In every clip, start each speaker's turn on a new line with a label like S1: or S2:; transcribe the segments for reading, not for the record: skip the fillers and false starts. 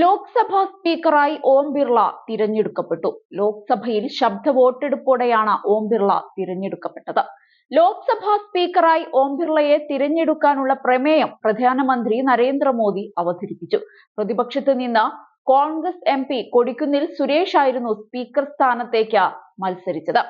S1: ലോക്സഭാ സ്പീക്കറായി ഓം ബിർള തിരഞ്ഞെടുക്കപ്പെട്ടു. ലോക്സഭയിൽ ശബ്ദ വോട്ടെടുപ്പോടെയാണ് ഓം ബിർള തിരഞ്ഞെടുക്കപ്പെട്ടത്. ലോക്സഭാ സ്പീക്കറായി ഓം ബിർളയെ തിരഞ്ഞെടുക്കാനുള്ള പ്രമേയം പ്രധാനമന്ത്രി നരേന്ദ്രമോദി അവതരിപ്പിച്ചു. പ്രതിപക്ഷത്ത് നിന്ന് കോൺഗ്രസ് എംപി കൊടിക്കുന്നിൽ സുരേഷ് ആയിരുന്നു സ്പീക്കർ സ്ഥാനത്തേക്ക് മത്സരിച്ചത്.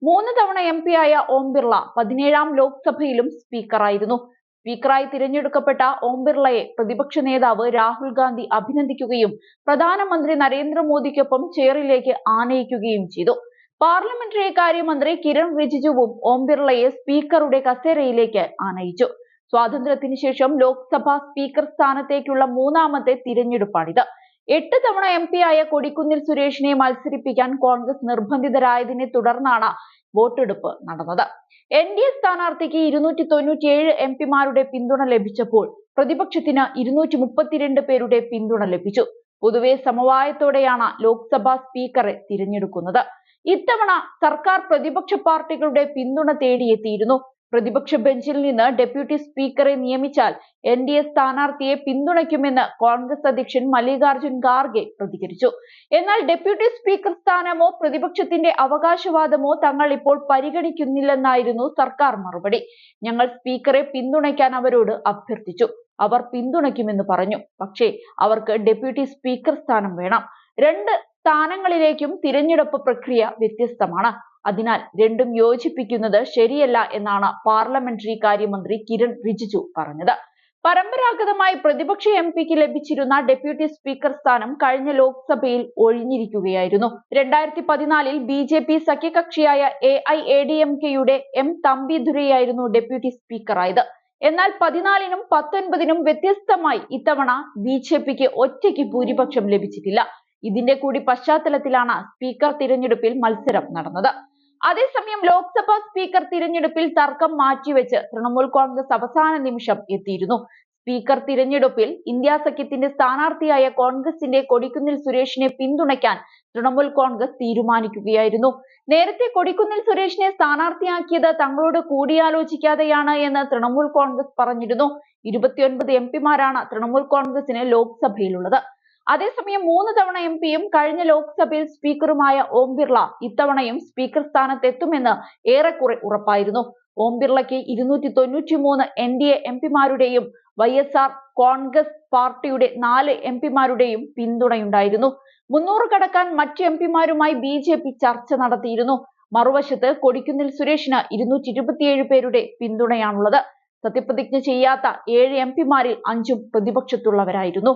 S1: 3 തവണ എംപിയായ ഓം ബിർള 17ാം ലോക്സഭയിലും സ്പീക്കറായിരുന്നു. സ്പീക്കറായി തിരഞ്ഞെടുക്കപ്പെട്ട ഓം ബിർളയെ പ്രതിപക്ഷ നേതാവ് രാഹുൽ ഗാന്ധി അഭിനന്ദിക്കുകയും പ്രധാനമന്ത്രി നരേന്ദ്രമോദിക്കൊപ്പം ചെയറിലേക്ക് ആനയിക്കുകയും ചെയ്തു. പാർലമെന്ററി കാര്യമന്ത്രി കിരൺ റിജിജുവും ഓം ബിർളയെ സ്പീക്കറുടെ കസേരയിലേക്ക് ആനയിച്ചു. സ്വാതന്ത്ര്യത്തിന് ശേഷം ലോക്സഭാ സ്പീക്കർ സ്ഥാനത്തേക്കുള്ള 3ാമത്തെ തിരഞ്ഞെടുപ്പാണിത്. 8 തവണ എംപിയായ കൊടിക്കുന്നിൽ സുരേഷിനെ മത്സരിപ്പിക്കാൻ കോൺഗ്രസ് നിർബന്ധിതരായതിനെ തുടർന്നാണ് വോട്ടെടുപ്പ് നടന്നത്. NDA സ്ഥാനാർത്ഥിക്ക് 297 എംപിമാരുടെ പിന്തുണ ലഭിച്ചപ്പോൾ പ്രതിപക്ഷത്തിന് 232 പേരുടെ പിന്തുണ ലഭിച്ചു. പൊതുവെ സമവായത്തോടെയാണ് ലോക്സഭാ സ്പീക്കറെ തിരഞ്ഞെടുക്കുന്നത്. ഇത്തവണ സർക്കാർ പ്രതിപക്ഷ പാർട്ടികളുടെ പിന്തുണ തേടിയെത്തിയിരുന്നു. പ്രതിപക്ഷ ബെഞ്ചിൽ നിന്ന് ഡെപ്യൂട്ടി സ്പീക്കറെ നിയമിച്ചാൽ NDA സ്ഥാനാർത്ഥിയെ പിന്തുണയ്ക്കുമെന്ന് കോൺഗ്രസ് അധ്യക്ഷൻ മല്ലികാർജുൻ ഖാർഗെ പ്രതികരിച്ചു. എന്നാൽ ഡെപ്യൂട്ടി സ്പീക്കർ സ്ഥാനമോ പ്രതിപക്ഷത്തിന്റെ അവകാശവാദമോ തങ്ങൾ ഇപ്പോൾ പരിഗണിക്കുന്നില്ലെന്നായിരുന്നു സർക്കാർ മറുപടി. ഞങ്ങൾ സ്പീക്കറെ പിന്തുണയ്ക്കാൻ അവരോട് അഭ്യർത്ഥിച്ചു. അവർ പിന്തുണയ്ക്കുമെന്ന് പറഞ്ഞു. പക്ഷേ അവർക്ക് ഡെപ്യൂട്ടി സ്പീക്കർ സ്ഥാനം വേണം. 2 സ്ഥാനങ്ങളിലേക്കും തിരഞ്ഞെടുപ്പ് പ്രക്രിയ വ്യത്യസ്തമാണ്. അതിനാൽ രണ്ടും യോജിപ്പിക്കുന്നത് ശരിയല്ല എന്നാണ് പാർലമെന്ററി കാര്യമന്ത്രി കിരൺ റിജിജു പറഞ്ഞത്. പരമ്പരാഗതമായി പ്രതിപക്ഷ എംപിക്ക് ലഭിച്ചിരുന്ന ഡെപ്യൂട്ടി സ്പീക്കർ സ്ഥാനം കഴിഞ്ഞ ലോക്സഭയിൽ ഒഴിഞ്ഞിരിക്കുകയായിരുന്നു. 2014-ൽ BJP സഖ്യകക്ഷിയായ AIADMKയുടെ M തമ്പിദുരൈയായിരുന്നു ഡെപ്യൂട്ടി സ്പീക്കറായത്. എന്നാൽ 14-നും 19-നും വ്യത്യസ്തമായി ഇത്തവണ BJPക്ക് ഒറ്റയ്ക്ക് ഭൂരിപക്ഷം ലഭിച്ചിട്ടില്ല. ഇതിന്റെ കൂടി പശ്ചാത്തലത്തിലാണ് സ്പീക്കർ തിരഞ്ഞെടുപ്പിൽ മത്സരം നടന്നത്. അതേസമയം ലോക്സഭാ സ്പീക്കർ തിരഞ്ഞെടുപ്പിൽ തർക്കം മാറ്റിവെച്ച് തൃണമൂൽ കോൺഗ്രസ് അവസാന നിമിഷം എത്തിയിരുന്നു. സ്പീക്കർ തിരഞ്ഞെടുപ്പിൽ ഇന്ത്യ സഖ്യത്തിന്റെ സ്ഥാനാർത്ഥിയായ കോൺഗ്രസിന്റെ കൊടിക്കുന്നിൽ സുരേഷിനെ പിന്തുണയ്ക്കാൻ തൃണമൂൽ കോൺഗ്രസ് തീരുമാനിക്കുകയായിരുന്നു. നേരത്തെ കൊടിക്കുന്നിൽ സുരേഷിനെ സ്ഥാനാർത്ഥിയാക്കിയത് തങ്ങളോട് കൂടിയാലോചിക്കാതെയാണ് എന്ന് തൃണമൂൽ കോൺഗ്രസ് പറഞ്ഞിരുന്നു. 29 എംപിമാരാണ് തൃണമൂൽ കോൺഗ്രസിന് ലോക്സഭയിലുള്ളത്. അതേസമയം 3 തവണ എംപിയും കഴിഞ്ഞ ലോക്സഭയിൽ സ്പീക്കറുമായ ഓം ബിർള ഇത്തവണയും സ്പീക്കർ സ്ഥാനത്തെത്തുമെന്ന് ഏറെക്കുറെ ഉറപ്പായിരുന്നു. ഓം ബിർളയ്ക്ക് 293 NDA എംപിമാരുടെയും YSR കോൺഗ്രസ് പാർട്ടിയുടെ 4 എംപിമാരുടെയും പിന്തുണയുണ്ടായിരുന്നു. 300 കടക്കാൻ മറ്റ് എംപിമാരുമായി BJP ചർച്ച നടത്തിയിരുന്നു. മറുവശത്ത് കൊടിക്കുന്നിൽ സുരേഷിന് 227 പേരുടെ പിന്തുണയാണുള്ളത്. സത്യപ്രതിജ്ഞ ചെയ്യാത്ത 7 എംപിമാരിൽ 5ഉം പ്രതിപക്ഷത്തുള്ളവരായിരുന്നു.